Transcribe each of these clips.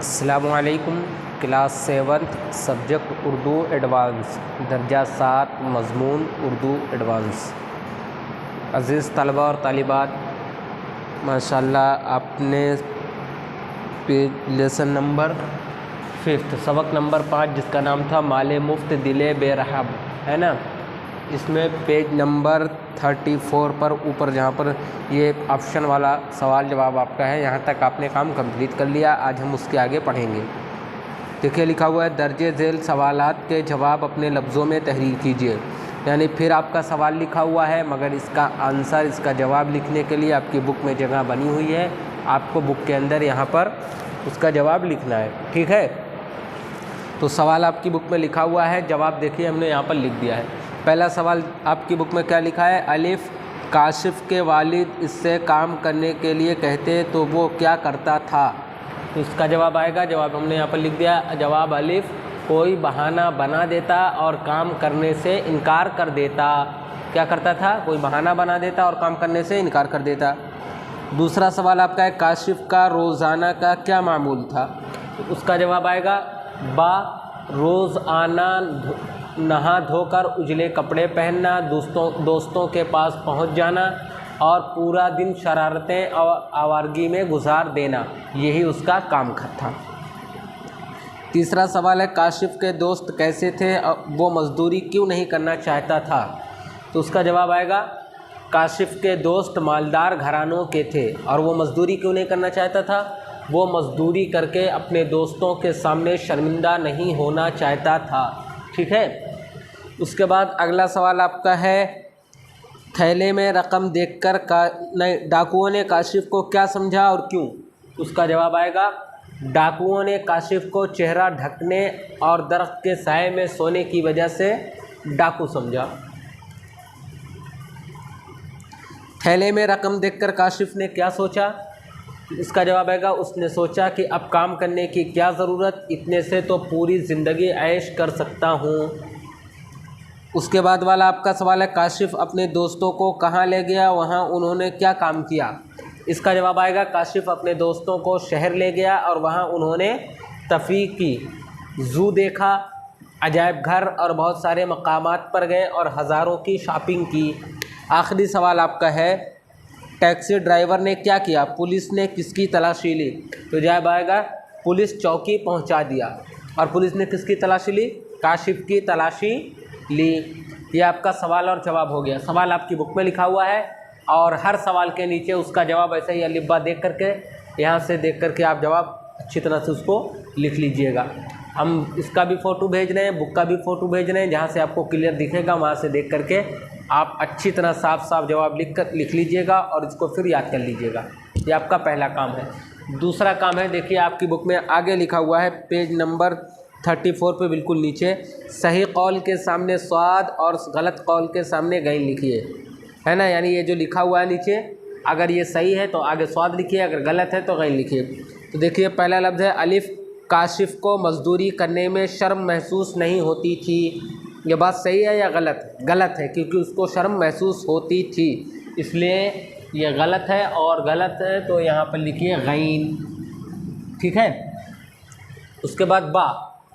अस्सलामुअलैकुम। Class 7 subject Urdu advance दर्जा 7 मज़मून Urdu advance. अज़ीज़ तलबा और तालिबात, माशाल्लाह आपने लेसन नंबर 5 सबक नंबर 5 जिसका नाम था माले मुफ्त दिले बेरहब, है ना, इसमें पेज नंबर 34 पर ऊपर जहाँ पर ये ऑप्शन वाला सवाल जवाब आपका है, यहाँ तक आपने काम कंप्लीट कर लिया। आज हम उसके आगे पढ़ेंगे। देखिए लिखा हुआ है दर्जे झेल सवालात के जवाब अपने लफ्ज़ों में तहरीर कीजिए। यानी फिर आपका सवाल लिखा हुआ है मगर इसका आंसर, इसका जवाब लिखने के लिए आपकी बुक में जगह बनी हुई है। आपको बुक के अंदर यहाँ पर उसका जवाब लिखना है, ठीक है। तो सवाल आपकी बुक में लिखा हुआ है, जवाब देखिए हमने यहाँ पर लिख दिया है। पहला सवाल आपकी बुक में क्या लिखा है, अलिफ काशिफ के वालिद इससे काम करने के लिए कहते तो वो क्या करता था। तो इसका जवाब आएगा, जवाब हमने यहाँ पर लिख दिया। जवाब अलिफ कोई बहाना बना देता और काम करने से इनकार कर देता। क्या करता था? कोई बहाना बना देता और काम करने से इनकार कर देता। दूसरा सवाल आपका है काशिफ का रोज़ाना का क्या मामूल था। तो उसका जवाब आएगा बा रोज़ाना नहा धोकर उजले कपड़े पहनना, दोस्तों के पास पहुंच जाना और पूरा दिन शरारतें और आवारगी में गुजार देना, यही उसका काम था। तीसरा सवाल है काशिफ के दोस्त कैसे थे, वो मज़दूरी क्यों नहीं करना चाहता था। तो उसका जवाब आएगा काशिफ के दोस्त मालदार घरानों के थे और वो मज़दूरी क्यों नहीं करना चाहता था। वो मज़दूरी करके अपने दोस्तों के सामने शर्मिंदा नहीं होना चाहता था, ठीक है। उसके बाद अगला सवाल आपका है थैले में रकम देखकर डाकुओं ने काशिफ को क्या समझा और क्यों। उसका जवाब आएगा डाकुओं ने काशिफ को चेहरा ढकने और दरख्त के साए में सोने की वजह से डाकू समझा। थैले में रकम देखकर काशिफ ने क्या सोचा। इसका जवाब आएगा उसने सोचा कि अब काम करने की क्या ज़रूरत, इतने से तो पूरी ज़िंदगी ऐश कर सकता हूँ। उसके बाद वाला आपका सवाल है काशिफ अपने दोस्तों को कहाँ ले गया, वहाँ उन्होंने क्या काम किया। इसका जवाब आएगा काशिफ अपने दोस्तों को शहर ले गया और वहाँ उन्होंने तफरीह की, ज़ू देखा, अजायब घर और बहुत सारे मकामात पर गए और हज़ारों की शॉपिंग की। आखिरी सवाल आपका है टैक्सी ड्राइवर ने क्या किया, पुलिस ने किसकी तलाशी ली। तो जवाब आएगा पुलिस चौकी पहुंचा दिया। और पुलिस ने किसकी तलाशी ली, काशिफ की तलाशी ली। ये आपका सवाल और जवाब हो गया। सवाल आपकी बुक में लिखा हुआ है और हर सवाल के नीचे उसका जवाब ऐसे ही अलिब्बा देख करके, यहाँ से देख करके आप जवाब अच्छी तरह से उसको लिख लीजिएगा। हम इसका भी फ़ोटो भेज रहे हैं, बुक का भी फ़ोटो भेज रहे हैं, जहाँ से आपको क्लियर दिखेगा वहाँ से देख करके आप अच्छी तरह साफ साफ जवाब लिख लीजिएगा और इसको फिर याद कर लीजिएगा। ये आपका पहला काम है। दूसरा काम है, देखिए आपकी बुक में आगे लिखा हुआ है पेज नंबर 34 पे बिल्कुल नीचे, सही कौल के सामने स्वाद और गलत कौल के सामने गैन लिखिए, है ना। यानी ये जो लिखा हुआ है नीचे, अगर ये सही है तो आगे स्वाद लिखिए, अगर गलत है तो गैन लिखिए। तो देखिए पहला लफ्ज़ है अलिफ काशिफ को मज़दूरी करने में शर्म महसूस नहीं होती थी। ये बात सही है या गलत? गलत है, क्योंकि उसको शर्म महसूस होती थी, इसलिए ये गलत है। और गलत है तो यहाँ पर लिखिए गैन, ठीक है। उसके बाद बा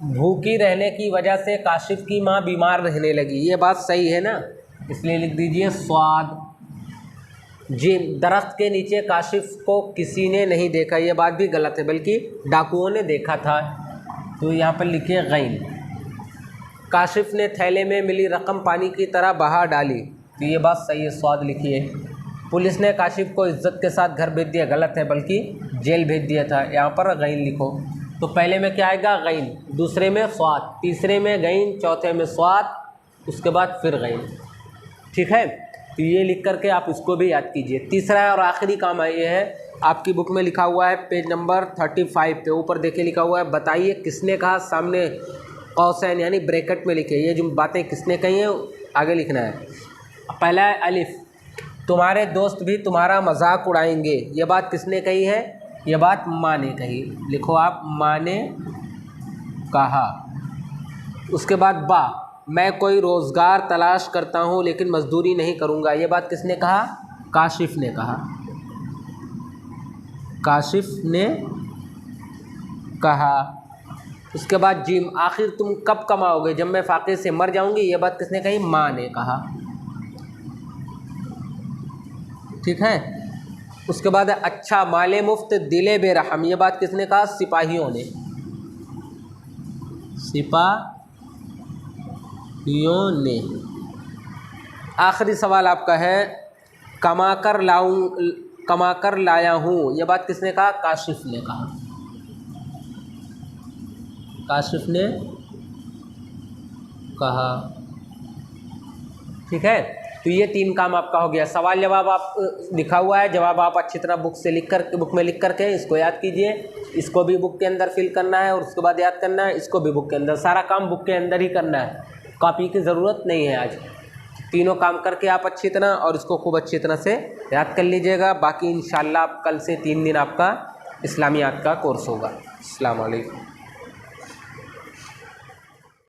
भूखी रहने की वजह से काशिफ की माँ बीमार रहने लगी, ये बात सही है ना, इसलिए लिख दीजिए स्वाद। जी दरख्त के नीचे काशिफ को किसी ने नहीं देखा, ये बात भी गलत है, बल्कि डाकुओं ने देखा था, तो यहाँ पर लिखिए गैन। काशिफ ने थैले में मिली रकम पानी की तरह बहा डाली, तो ये बात सही है, स्वाद लिखिए। पुलिस ने काशिफ को इज्जत के साथ घर भेज दिया, गलत है, बल्कि जेल भेज दिया था, यहाँ पर गैन लिखो। तो पहले में क्या आएगा गैन, दूसरे में स्वाद, तीसरे में गैन, चौथे में स्वाद, उसके बाद फिर गैन, ठीक है। तो ये लिख करके आप इसको भी याद कीजिए। तीसरा और आखिरी काम है, ये है आपकी बुक में लिखा हुआ है पेज नंबर 35 पे ऊपर देखिए लिखा हुआ है बताइए किसने कहा, सामने कौसैन यानी ब्रैकेट में लिखे, ये जो बातें किसने कही हैं आगे लिखना है। पहला है अलिफ तुम्हारे दोस्त भी तुम्हारा मजाक उड़ाएंगे, ये बात किसने कही है, ये बात माँ ने कही, लिखो आप माँ ने कहा। उसके बाद बा मैं कोई रोज़गार तलाश करता हूँ लेकिन मज़दूरी नहीं करूँगा, ये बात किसने कहा, काशिफ ने कहा। काशिफ ने कहा। उसके बाद जीम, आखिर तुम कब कमाओगे, जब मैं फाके से मर जाऊंगी। ये बात किसने कही, माँ ने कहा। ठीक है। उसके बाद है अच्छा माले मुफ्त दिले बेरहम, ये बात किसने कहा, सिपाहियों ने, सिपाहियों ने। आखिरी सवाल आपका है कमाकर लाया हूँ, ये बात किसने कहा, काशिफ ने कहा, काशिफ ने कहा। ठीक है। तो ये 3 काम आपका हो गया। सवाल जवाब आप लिखा हुआ है, जवाब आप अच्छी तरह बुक में लिख करके इसको याद कीजिए। इसको भी बुक के अंदर फिल करना है और उसके बाद याद करना है, इसको भी बुक के अंदर, सारा काम बुक के अंदर ही करना है, कॉपी की ज़रूरत नहीं है। आज तीनों काम करके आप अच्छी तरह और इसको खूब अच्छी तरह से याद कर लीजिएगा। बाकी इंशाल्लाह कल से 3 दिन आपका इस्लामियात का कोर्स होगा। अस्सलाम वालेकुम।